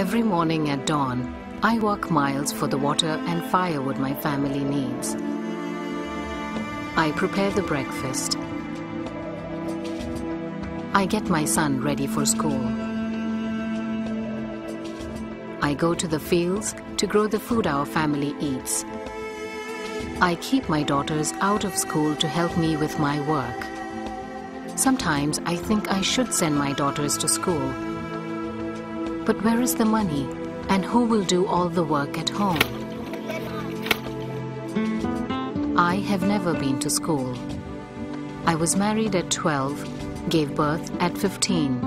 Every morning at dawn, I walk miles for the water and firewood my family needs. I prepare the breakfast. I get my son ready for school. I go to the fields to grow the food our family eats. I keep my daughters out of school to help me with my work. Sometimes I think I should send my daughters to school. But where is the money, and who will do all the work at home? I have never been to school. I was married at 12, gave birth at 15.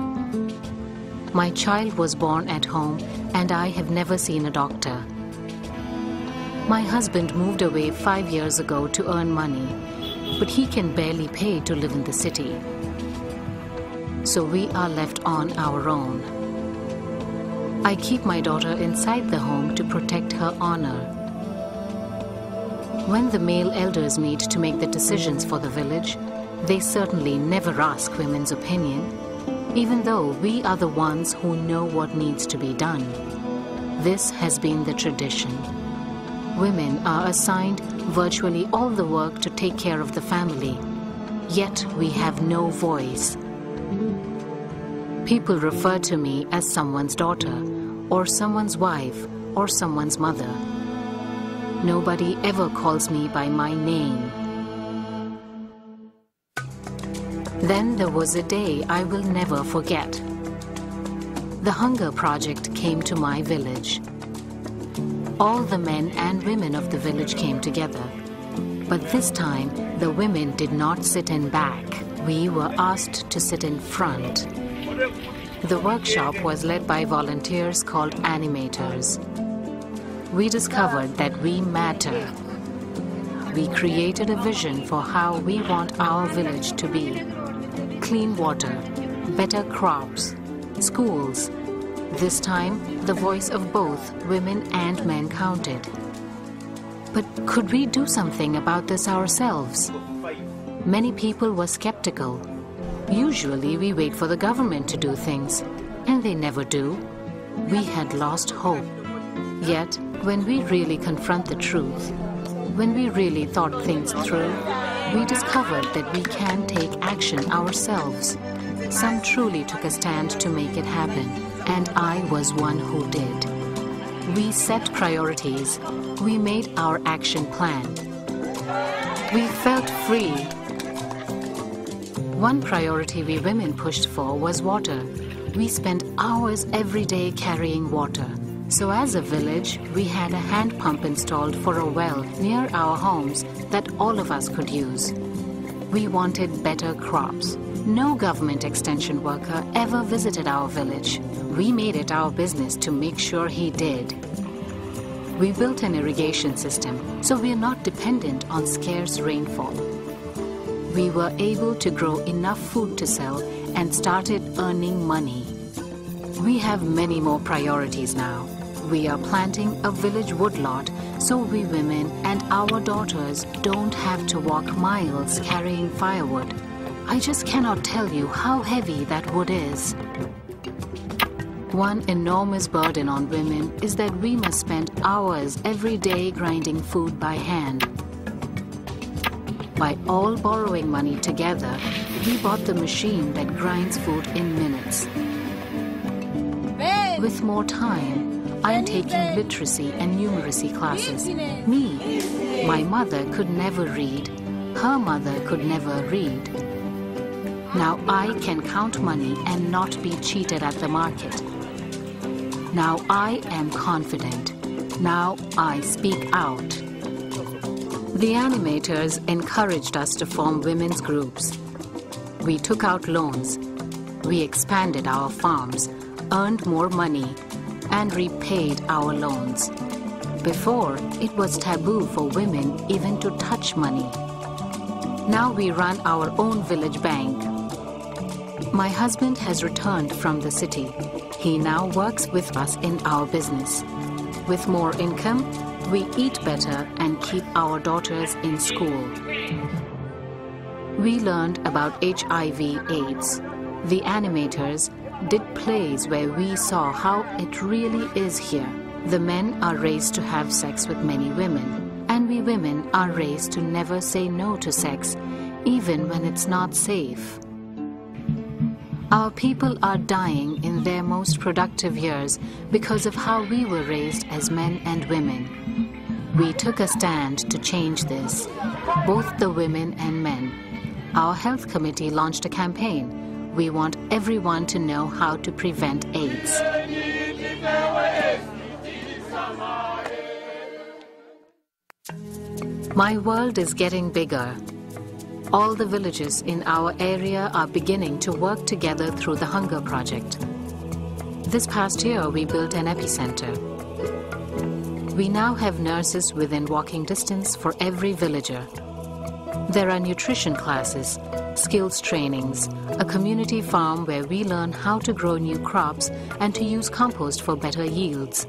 My child was born at home, and I have never seen a doctor. My husband moved away 5 years ago to earn money, but he can barely pay to live in the city. So we are left on our own. I keep my daughter inside the home to protect her honor. When the male elders meet to make the decisions for the village, they certainly never ask women's opinion, even though we are the ones who know what needs to be done. This has been the tradition. Women are assigned virtually all the work to take care of the family, yet we have no voice. People refer to me as someone's daughter, or someone's wife, or someone's mother. Nobody ever calls me by my name. Then there was a day I will never forget. The Hunger Project came to my village. All the men and women of the village came together. But this time, the women did not sit in back. We were asked to sit in front. The workshop was led by volunteers called animators. We discovered that we matter. We created a vision for how we want our village to be. Clean water, better crops, schools. This time, the voice of both women and men counted. But could we do something about this ourselves? Many people were skeptical. Usually we wait for the government to do things, and they never do. We had lost hope. Yet, when we really confront the truth, when we really thought things through, we discovered that we can take action ourselves. Some truly took a stand to make it happen, and I was one who did. We set priorities. We made our action plan. We felt free. One priority we women pushed for was water. We spent hours every day carrying water. So as a village, we had a hand pump installed for a well near our homes that all of us could use. We wanted better crops. No government extension worker ever visited our village. We made it our business to make sure he did. We built an irrigation system, so we are not dependent on scarce rainfall. We were able to grow enough food to sell and started earning money. We have many more priorities now. We are planting a village woodlot so we women and our daughters don't have to walk miles carrying firewood. I just cannot tell you how heavy that wood is. One enormous burden on women is that we must spend hours every day grinding food by hand. By all borrowing money together, we bought the machine that grinds food in minutes. With more time, I am taking literacy and numeracy classes. Me, my mother could never read. Her mother could never read. Now I can count money and not be cheated at the market. Now I am confident. Now I speak out. The animators encouraged us to form women's groups. We took out loans. We expanded our farms, earned more money, and repaid our loans. Before, it was taboo for women even to touch money. Now we run our own village bank. My husband has returned from the city. He now works with us in our business. With more income, we eat better and keep our daughters in school. We learned about HIV/AIDS. The animators did plays where we saw how it really is here. The men are raised to have sex with many women, and we women are raised to never say no to sex, even when it's not safe. Our people are dying in their most productive years because of how we were raised as men and women. We took a stand to change this, both the women and men. Our health committee launched a campaign. We want everyone to know how to prevent AIDS. My world is getting bigger. All the villages in our area are beginning to work together through the Hunger Project. This past year, we built an epicenter. We now have nurses within walking distance for every villager. There are nutrition classes, skills trainings, a community farm where we learn how to grow new crops and to use compost for better yields.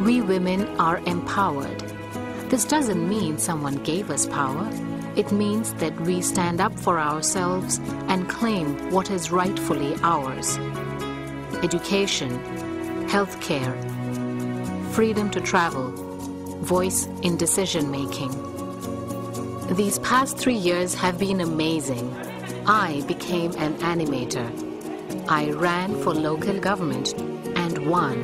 We women are empowered. This doesn't mean someone gave us power. It means that we stand up for ourselves and claim what is rightfully ours. Education, healthcare, freedom to travel, voice in decision-making. These past 3 years have been amazing. I became an animator. I ran for local government and won.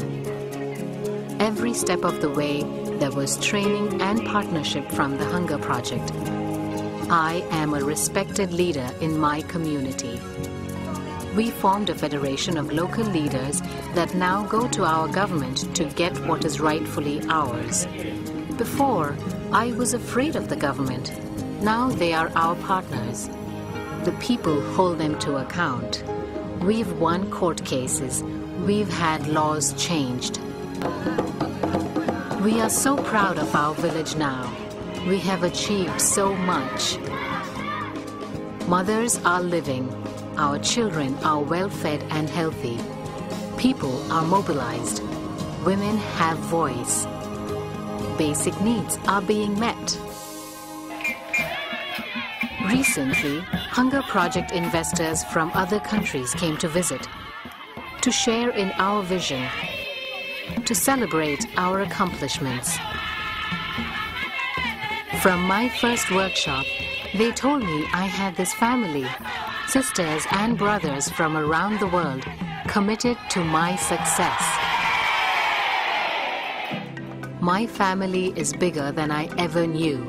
Every step of the way, there was training and partnership from the Hunger Project. I am a respected leader in my community. We formed a federation of local leaders that now go to our government to get what is rightfully ours. Before, I was afraid of the government. Now they are our partners. The people hold them to account. We've won court cases. We've had laws changed. We are so proud of our village now. We have achieved so much. Mothers are living. Our children are well-fed and healthy. People are mobilized. Women have voice. Basic needs are being met. Recently, Hunger Project investors from other countries came to visit, to share in our vision, to celebrate our accomplishments. From my first workshop, they told me I had this family, sisters and brothers from around the world, committed to my success. My family is bigger than I ever knew.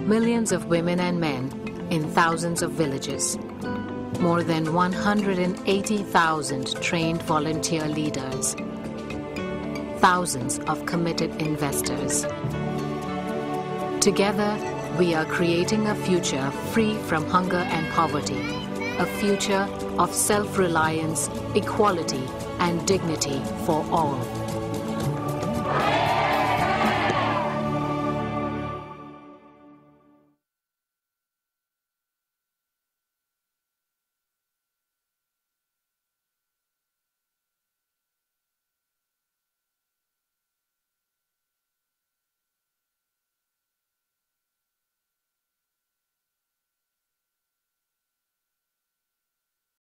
Millions of women and men in thousands of villages. More than 180,000 trained volunteer leaders. Thousands of committed investors. Together, we are creating a future free from hunger and poverty. A future of self-reliance, equality, and dignity for all.